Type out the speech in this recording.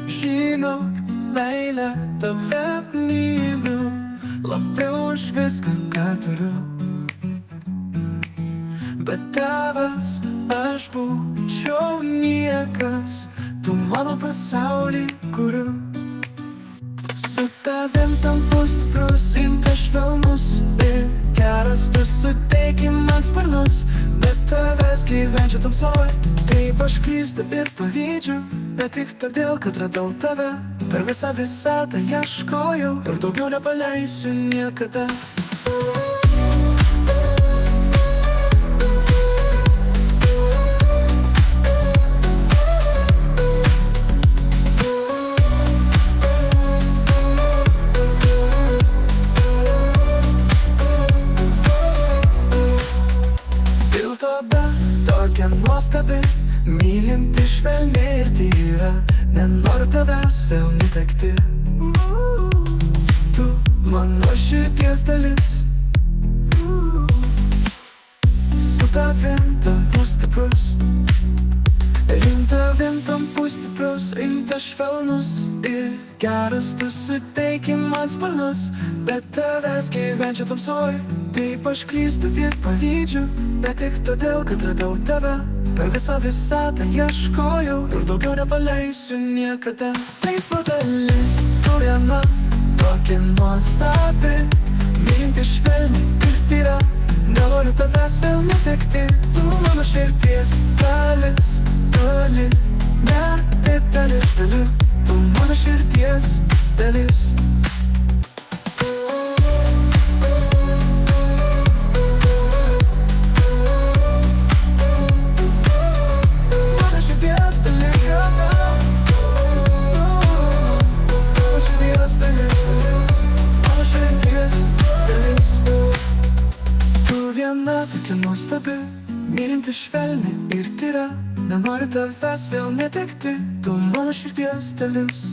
Žinok, meilė, tave myliu labiau už viską, ką turiu. Bet tavęs aš būčiau niekas, tu mano pasaulį kuriu. Su tavim tampu stiprus, rimtas, švelnus ir geras, tu suteiki man sparnus. Bet tavęs gyvenčiau tamsoj, taip aš klystu ir pavydžiu. Bet tik todėl, kad radau tave, per visą visatą ieškojau ir daugiau nepaleisiu niekada. Tokia nuostabi, mylinti švelniai ir tyra, nenoriu tavęs vėl netekti. Tu mano širdies dalis. Su tavim tampu stiprus, tavim tampu stiprus, rimtas, švelnus ir geras, tu suteiki man sparnus. Bet tavęs gyvenčiau tamsoj, taip aš klystu ir pavydžiu. Bet tik todėl, kad radau tave, per visą visatą ieškojau ir daugiau nepaleisiu niekada. Taip pat dalis, tu viena, tokia nuostabi, mylinti švelniai ir tyra, nenoriu tavęs vėl netekti. Tu mano širdies dalis, toli, ne taip dalis, tu mano širdies dalis. Tokia nuostabi, mylinti švelniai ir tyra, nenoriu tavęs vėl netekti, tu mano širdies dalis.